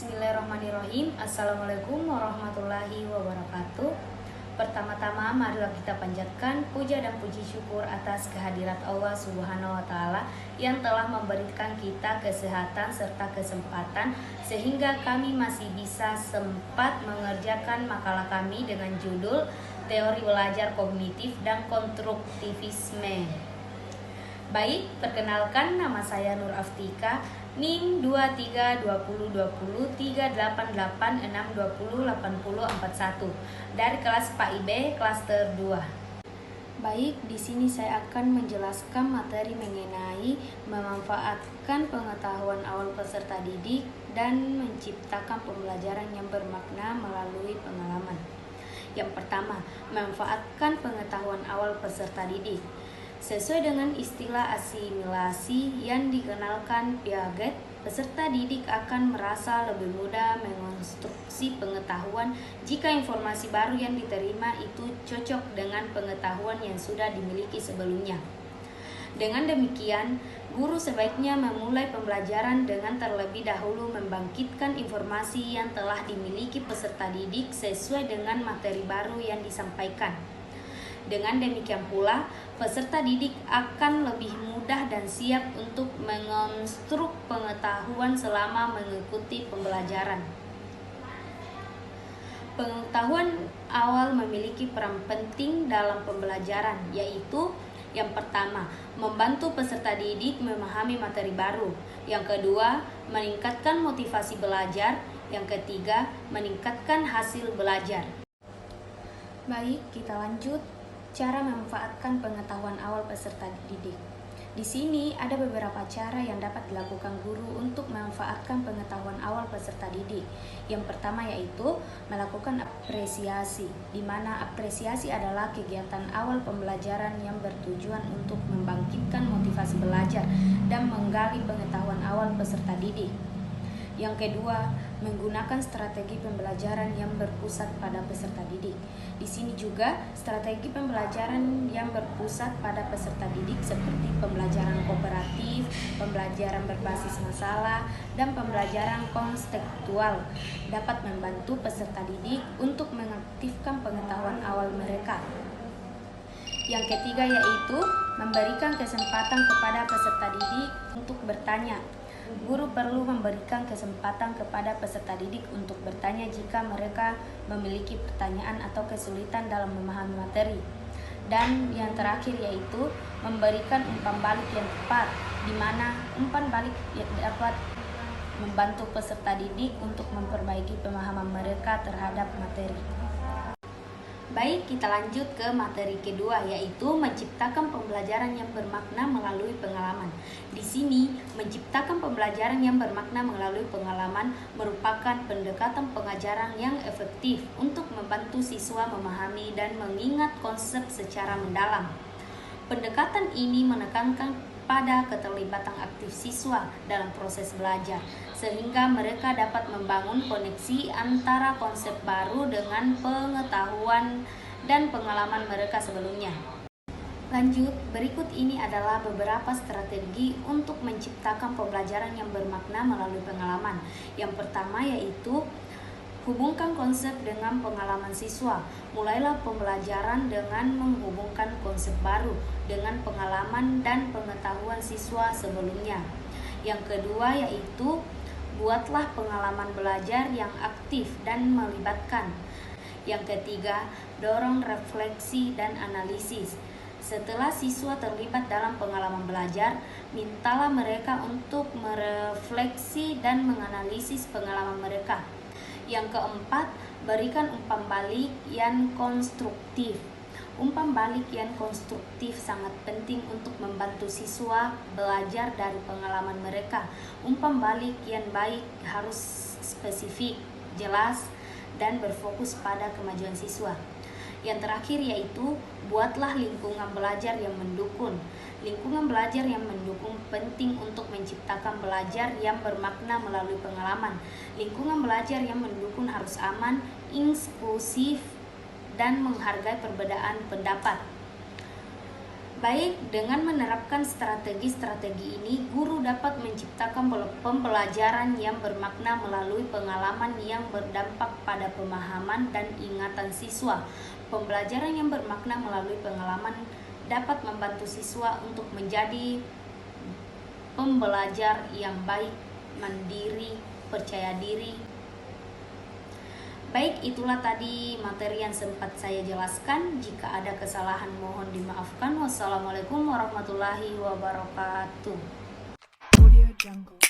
Bismillahirrahmanirrahim. Assalamualaikum warahmatullahi wabarakatuh. Pertama-tama marilah kita panjatkan puja dan puji syukur atas kehadirat Allah Subhanahu wa taala yang telah memberikan kita kesehatan serta kesempatan sehingga kami masih bisa sempat mengerjakan makalah kami dengan judul Teori Belajar Kognitif dan Konstruktivisme. Baik, perkenalkan nama saya Nur Aftika, NIM 23203886208041 dari kelas PAIB klaster 2. Baik, di sini saya akan menjelaskan materi mengenai memanfaatkan pengetahuan awal peserta didik dan menciptakan pembelajaran yang bermakna melalui pengalaman. Yang pertama, memanfaatkan pengetahuan awal peserta didik. Sesuai dengan istilah asimilasi yang dikenalkan Piaget, peserta didik akan merasa lebih mudah mengonstruksi pengetahuan jika informasi baru yang diterima itu cocok dengan pengetahuan yang sudah dimiliki sebelumnya. Dengan demikian, guru sebaiknya memulai pembelajaran dengan terlebih dahulu membangkitkan informasi yang telah dimiliki peserta didik sesuai dengan materi baru yang disampaikan. Dengan demikian pula, peserta didik akan lebih mudah dan siap untuk mengonstruk pengetahuan selama mengikuti pembelajaran. Pengetahuan awal memiliki peran penting dalam pembelajaran, yaitu yang pertama, membantu peserta didik memahami materi baru. Yang kedua, meningkatkan motivasi belajar. Yang ketiga, meningkatkan hasil belajar. Baik, kita lanjut. Cara memanfaatkan pengetahuan awal peserta didik. Di sini ada beberapa cara yang dapat dilakukan guru untuk memanfaatkan pengetahuan awal peserta didik. Yang pertama yaitu melakukan apresiasi, di mana apresiasi adalah kegiatan awal pembelajaran yang bertujuan untuk membangkitkan motivasi belajar dan menggali pengetahuan awal peserta didik. Yang kedua, menggunakan strategi pembelajaran yang berpusat pada peserta didik. Di sini juga strategi pembelajaran yang berpusat pada peserta didik seperti pembelajaran kooperatif, pembelajaran berbasis masalah, dan pembelajaran konstekstual dapat membantu peserta didik untuk mengaktifkan pengetahuan awal mereka. Yang ketiga yaitu memberikan kesempatan kepada peserta didik untuk bertanya. Guru perlu memberikan kesempatan kepada peserta didik untuk bertanya jika mereka memiliki pertanyaan atau kesulitan dalam memahami materi. Dan yang terakhir yaitu memberikan umpan balik yang tepat, di mana umpan balik dapat membantu peserta didik untuk memperbaiki pemahaman mereka terhadap materi. Baik, kita lanjut ke materi kedua, yaitu menciptakan pembelajaran yang bermakna melalui pengalaman. Di sini, menciptakan pembelajaran yang bermakna melalui pengalaman merupakan pendekatan pengajaran yang efektif untuk membantu siswa memahami dan mengingat konsep secara mendalam. Pendekatan ini menekankan pada keterlibatan aktif siswa dalam proses belajar, sehingga mereka dapat membangun koneksi antara konsep baru dengan pengetahuan dan pengalaman mereka sebelumnya. Lanjut, berikut ini adalah beberapa strategi untuk menciptakan pembelajaran yang bermakna melalui pengalaman. Yang pertama yaitu hubungkan konsep dengan pengalaman siswa. Mulailah pembelajaran dengan menghubungkan konsep baru dengan pengalaman dan pengetahuan siswa sebelumnya. Yang kedua yaitu buatlah pengalaman belajar yang aktif dan melibatkan. Yang ketiga, dorong refleksi dan analisis. Setelah siswa terlibat dalam pengalaman belajar, mintalah mereka untuk merefleksi dan menganalisis pengalaman mereka. Yang keempat, berikan umpan balik yang konstruktif. Umpan balik yang konstruktif sangat penting untuk membantu siswa belajar dari pengalaman mereka. Umpan balik yang baik harus spesifik, jelas, dan berfokus pada kemajuan siswa. Yang terakhir yaitu buatlah lingkungan belajar yang mendukung. Lingkungan belajar yang mendukung penting untuk menciptakan belajar yang bermakna melalui pengalaman. Lingkungan belajar yang mendukung harus aman, inklusif, dan menghargai perbedaan pendapat. Baik, dengan menerapkan strategi-strategi ini, guru dapat menciptakan pembelajaran yang bermakna melalui pengalaman yang berdampak pada pemahaman dan ingatan siswa. Pembelajaran yang bermakna melalui pengalaman dapat membantu siswa untuk menjadi pembelajar yang baik, mandiri, percaya diri. Baik, itulah tadi materi yang sempat saya jelaskan. Jika ada kesalahan mohon dimaafkan. Wassalamualaikum warahmatullahi wabarakatuh. Audio Jungle.